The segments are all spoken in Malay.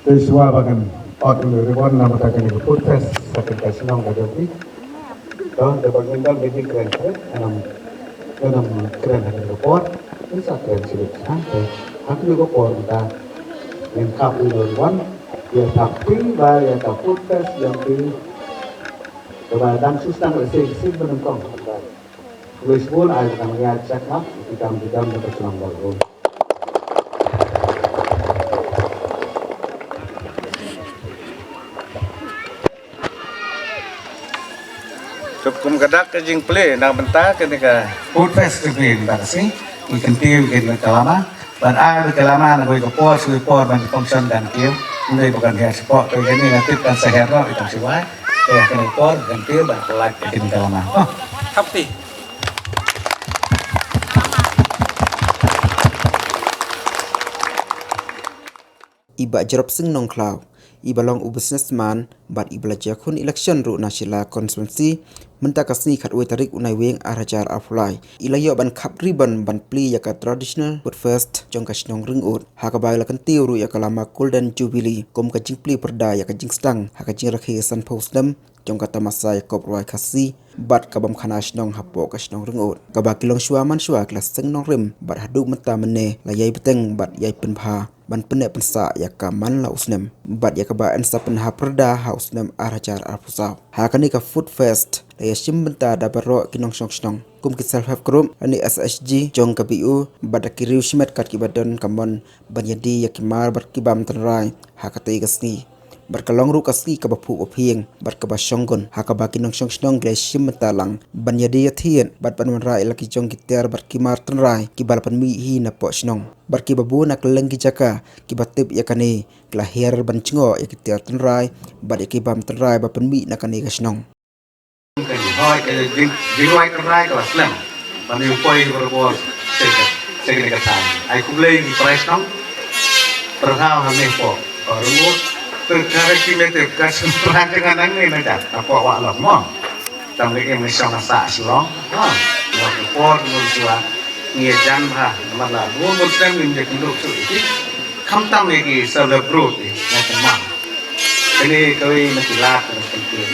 Joshua bagan out dulu reward nama takan itu food fest sakit kasih nama jadi toh dapat mental jadi keren enam keren ada report bisa keren sih aku juga report kita lengkap dulu reward ya tapi ya tak food fest yang pilih coba dan sistem resesi menengkong Luis pun ada kami cek up kita dapat senang baru. Cukup kadak ke jing play nak bentar ke nika food fest ke tak sih ikan tiup ke kelama dan air kelama nak bagi kapor support dan function dan tiup mulai bukan hair support ke ini nanti kan seher lah itu siwai ya kena kapor dan tiup dan kelak ke kelama oh happy iba jerop sing nong klau iba long businessman bat iba jakun election ru nasional konstitusi menta kasni khat we tarik unai weng arajar aflai ilayo ban khap riban ban pli yaka traditional but first jong kasnong ring ut hakabai la kan tiu ru yaka lama golden jubilee kom ka jing pli perda yaka jing stang haka jing rakhe san postam jong kata masa yakop roi khasi bat kabam khana snong hapo kasnong ring ut kaba kilong shuaman shua klas seng nong rim bat haduk menta mene la yai beteng bat yai penpha ban penek pensa yaka man la usnem bat yaka ba ansa penha perda hausnem arajar afusau hakani ka food fest ya simbenta da baro kinong song kum ki self help group ani SSG jong ka BU badaki riu simet kat ki badan kamon banyadi yakimar barkibam tanrai hakate gasni barkalong ru kasni ka bapu opieng barkaba shonggon hakaba kinong song gle simbenta lang banyadi yathien bat panra ilaki jong gitar barkimar tanrai ki balpan mi hi na po snong barki babu nak lenggi jaka ki batip yakane klahir bancngo yakitar tanrai bad yakibam tanrai bapan mi nakane kasnong Hoi jiwai kerai kelas lem, pani upoi berbor segera kesan. Aku beli di price nong, terhal hamil po. Rumut terkara kilometer kasih perancangan angin ada. Apa awak lom mo? Tambah yang misal masak silong, waktu por muncul ngia janha, malah rumut sem minjak induk itu. Kamtam lagi celebrate yang kemang. Ini kau masih lak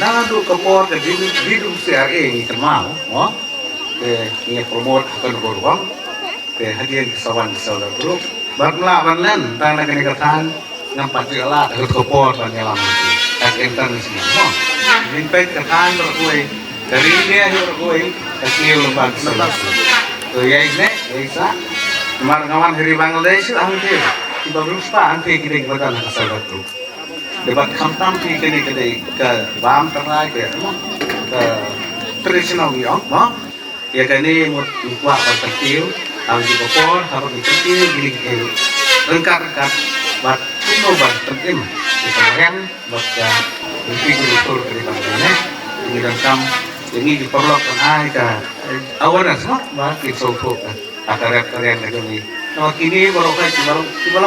nah tu kapor ke hidup sehari ini termau, ke ini promote akan beruang, ke hadiah kesawan kesawan grup, bermula berlen, tanah kini katakan nampak jelas kapor banyalam itu, tak entar di sini, limpet katakan berkuai dari ini aja berkuai, kasih lembar kesawan, tu ya ini, ya kawan hari Bangladesh, angkir, kita berusaha angkir kiri badan kesawan grup. Debat kamtam ti kene ke bam terai ke tradisional yo ya kene mut wa bertekil ang di kopor harus ditekil gini ke lengkar bat kuno bat terkim di kemarin bat figur dari bangsa ini dan kam ini diperlukan ka awareness bat kita akarya ini nah kini baru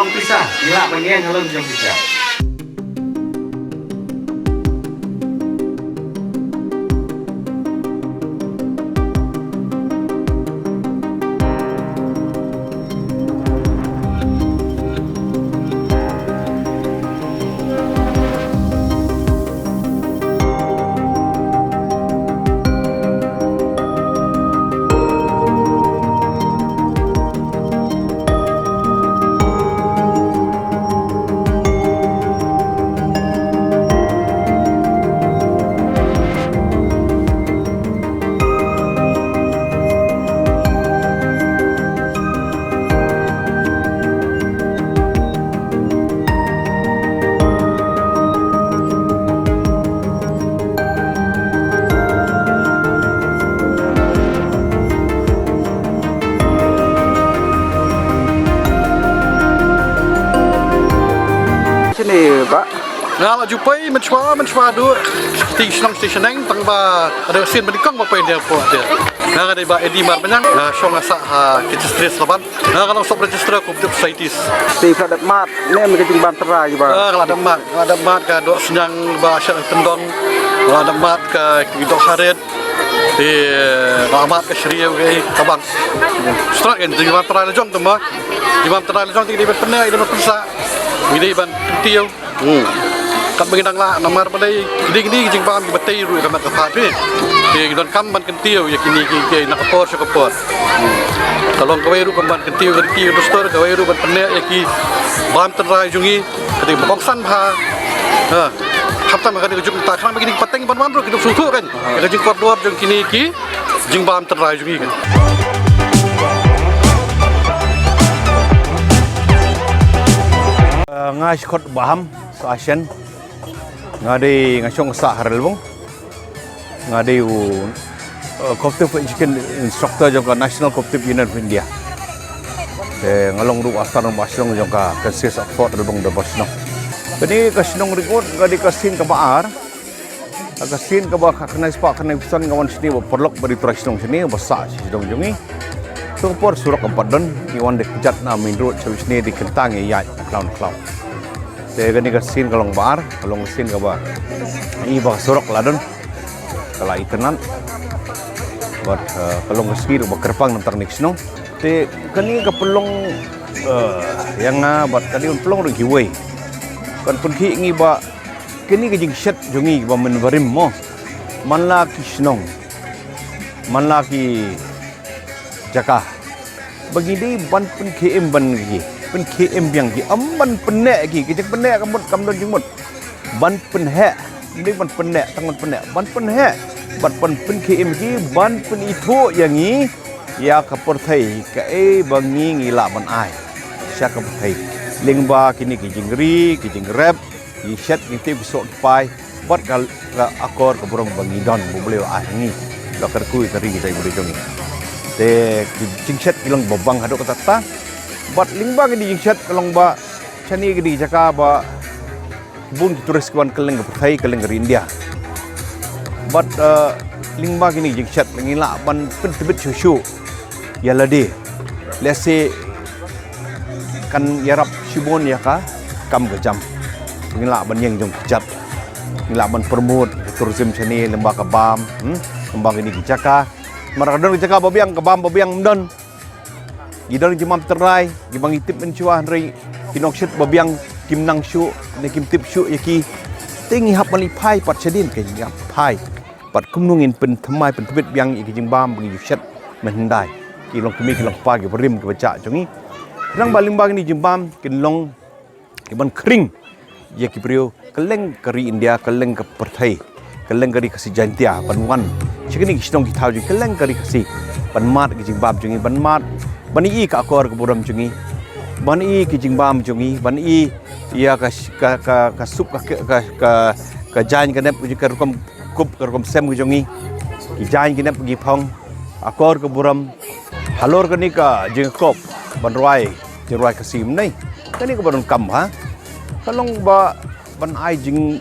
pisah gila banyak halus jam pisah sini Pak. Nah, la jupai mencuba dua station neng tangba ada sin berdikang apa dia po dia. Nah, ada ba Edi Mar benang, nah syong asa register laban. Nah, kalau sok register aku butuh saitis. Ti kadat mat, ne mereka jing ban terai ba. Kalau ada mat ka dok senang ba syak tendong Wala namat ka Kidok Harit di Rahmat ke Syria ke Kabang. Setelah kan di Imam Teral Jong tu mah. Imam Teral Jong di pernah ini berpesa. Ini ban tiau. Kat mengendang lah namar pandai gini jing paham di batai ru kamat kapat ni. Di don kam ban kentiau ya kini ke nak kapor syakapor. Kalau kau ru kam ban kentiau terus kau ru ban pernah ya ki Imam Teral Jongi ketika bangsan bah. Hafta makan ke jung tak kan begini pateng ban ru kita susu kan. Ke jing koridor jung kini ki jing Imam Teral Jongi kan. Ngai skot baham so Asian ngade ngasong sa harelbong ngade Cooperative Education Instructor jongka National Cooperative Union of India ngalong ru astar baslong jongka Consists of Fort relbong de bosno kini kasinong record ngade kasin ka baar kasin ka ba kaknai spa kanai pesan ngawan sini perlok bari trasnong sini basa sidong jongi tungpor surak empadon iwan de kejat na main road sini di kentang ya clown saya gani kasin kalong bar, kalong kasin kabar. Ini bah sorok ladon, kalau itenan, buat kalong kasin bah kerpang nanti next no. Te kani kapelong yang buat kani pelong rugi way. Kan pergi ini bah kani kejing set jongi bah menvarim mo. Manla kisnong, manla ki jaka. Begini ban pergi ban lagi. Pen KM yang ki amban penek ki kejek penek kamdon jengmut ban penhek ni ban penek tangan penek ban penhek ban pen KM ki ban pen itu yang ni ya kapor thai ka bangi ngila ban ai sya kapor thai lingba kini ki jingri ki jingrep ki shat ki te besok pai bat kal akor ke burung bangi don boleh ai ni dokter kui tari kita boleh jongi te jingset bilang bobang hadok kata bat lingba gini jingset kalong ba chani gini jaka ba bun turis kawan keleng ke Pertai keleng ke India bat lingba gini jingset ngila ban pentebit susu ya lade lese kan yarap sibon ya ka kam gejam ngila ban yang jong kejat ngila ban permut tourism chani lembah kabam lembah gini jaka maradon jaka babiang kabam babiang mdon Gidang Imam Terai, gibang itip mencuah dari kinokset babiang kimnang syu, nekim tip syu yaki tinggi hap malipai pat sedin ke ngap pai, pat kumnungin pen temai pen tebet biang iki jingbam bagi yuset menhendai, kilong kemi kilong pagi berim ke baca jongi, rang baling bang ni jimbam kilong kiban kering, yaki priu keleng kari India keleng ke Pertai, keleng kari kasih jantia panwan, cikini kisnong kitau ji keleng kari kasih panmat ke jimbam jongi panmat Bani ka akor ke buram jungi, bani ki jingbam jungi, bani ia ka sup ka jain ka nep ka rukom kup ka rukom sem jungi, ki jain ki nep gi phong akor ke buram halor ka ni ka jingkop ban ruai ka sim nei, ka ni ka ban kam ha, kalong ba ban ai jing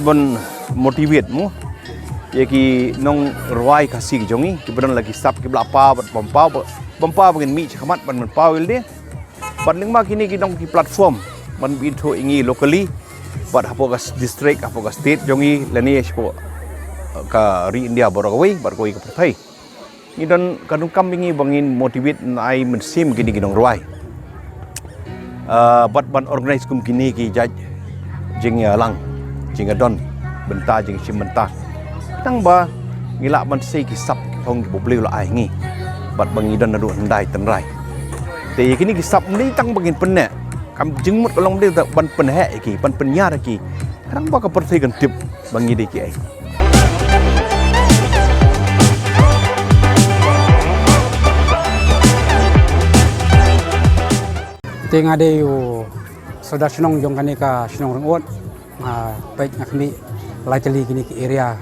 ban motivate mu, ye ki nong ruai ka si jungi, ki ban lagi sap ki blapa ban Bampa bagian mi cakamat ban pawil dia. Ban lingma kini kidong ki platform ban bintu ingi locally. Bat hapogas district hapogas state jongi lani espo ka ri India borogawai bar koi ka Pertai. Ngidon kadung kambingi bangin motivate ai mensim kini kidong ruai. Bat ban organize kum kini ki jaj jing lang jing adon benta jing simenta. Tang ba ngila ban sei ki sap thong ki bobleu la ai ngi. Bat bangidan nadu hendai tenrai. Te kini kisap ni tang bangin penek. Kam jengmut kalong dia ban penhek iki, ban penyar iki. Kadang ba ka Pertai kan tip bangi deki ai. Ting ade yu saudara senong jong kani ka senong rengot. Baik ngakmi lai teli kini ke area.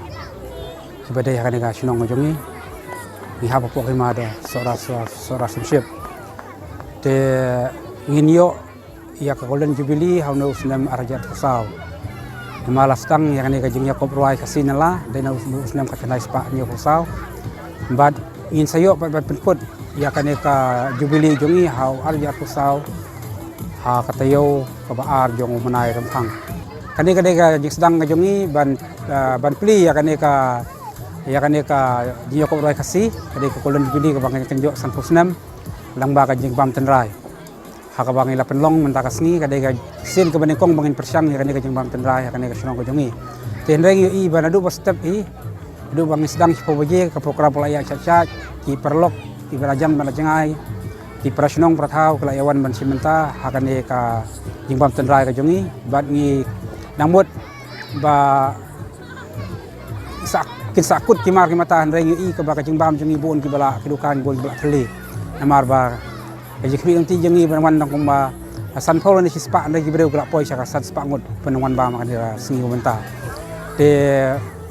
Sebagai kani ka senong jongi. Ni hapa pok lima ada seorang simship. Te nginyo ia ka Golden Jubilee hauna usnam arjat fasau. Malas tang yang ni ka jing Yakob Roy kasinala dan usnam ka kanai spa nyo fasau. Bad ingin sayo pat penput ia ka Jubilee jongi hau arjat fasau ha katayo ka baar jong manai rampang. kaneka jing sedang ngajongi ban pli ya kaneka jiyo ko roy kasi kaneka kolon pili ka bang kenjo san pusnam lang ba ka jing bam tenrai haka bang ila penlong mentakas ni kaneka sin ka banikong bangin persyang ya kaneka jing bam tenrai kaneka sunong ngajongi tenreng yu i banadu ba step i du bang sedang sipobaje ka program pelaya cacat ki perlok ki berajam banajangai ki prasunong prathau kelayawan ban simenta hakaneka jing bam tenrai ka jongi bat ni namut ba sakut kimar kimatahan rengi i ka ba kajing bam jengi bon ki bala kedukan bon bala tele namar ba kajing mi unti jengi ban nang kumba san pol ni sispa anda ki breu kala poi saka san spa ngot penwan ba makan dira singi benta te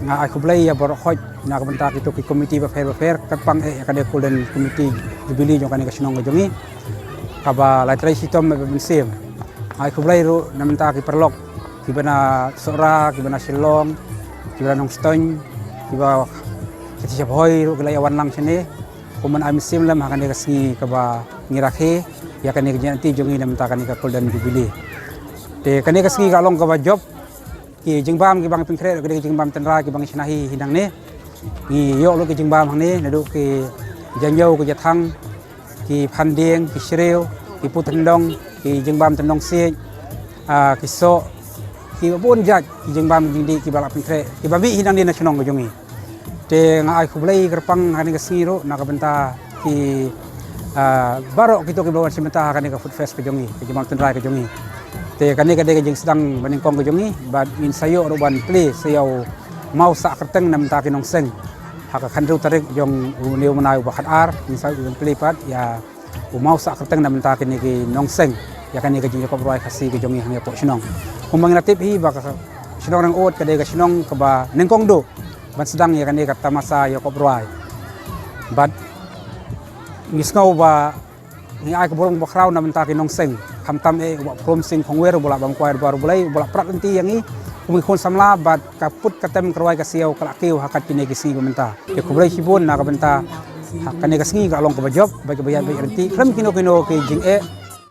nga aku blai ya bor khoj na ka benta ki to ki komiti ba fair kapang ka de kulen komiti jubili jong kan ka sinong jongi ka ba la trai sitom ba bensem aku blai ru namenta ki perlok kibana sora kibana silong kibana nong stone kiba kiti siap hoi ru gelayawan lang sini kuman amisim lam hakan ka singi ka ba ngirakhe ya kan ka nanti jongi nam ta kan ka golden jubilee te kan ka singi ka long ka ba job ki jingbam ki bang pingkre ka jingbam tenra ki bang sinahi hindang ne ki yo lo ki jingbam hang ne nadu ki janjau ki jathang ki phandeng ki shreu ki putendong ki jingbam tendong se ki so ki bon jaj ki jingbam gindi ki balak pingkre ki babi hindang di nasional ko jongi te nga ai khublai gerpang hani ka siro na ka benta ki barok kito ki bawan simenta hani ka food fest ko jongi ki jingbam tenrai ko jongi te kani ka de jing sedang baningkong ko jongi bad min sayo ro ban play sayo mau sa kerteng nam ta ki nong seng haka khandru tarik jong neu manai ba khat ar min sayo ban play pat ya mau sa kerteng nam ta ki ni ki nong seng ya kani ka jing ko roi khasi ki jongi hang ya po sinong kumbang natip hi ba ka sinong rang ot ka de ka sinong ka ba ningkong do ban sedang ya kani ka tamasa ya ko roi bad ngisngau ba ni ai ka borong ba kraw nam ta ki nong seng tam ba prom sing khongwer bola bang kwai baru bulai bola prat nanti yang i kumi khon samla bat kaput katem kerwai ka siau kala keu hakat kini ki singi benta ya kublai sibun na ka benta hakane ka singi ka long ka job ba ka bayan ba renti kram kino ki jing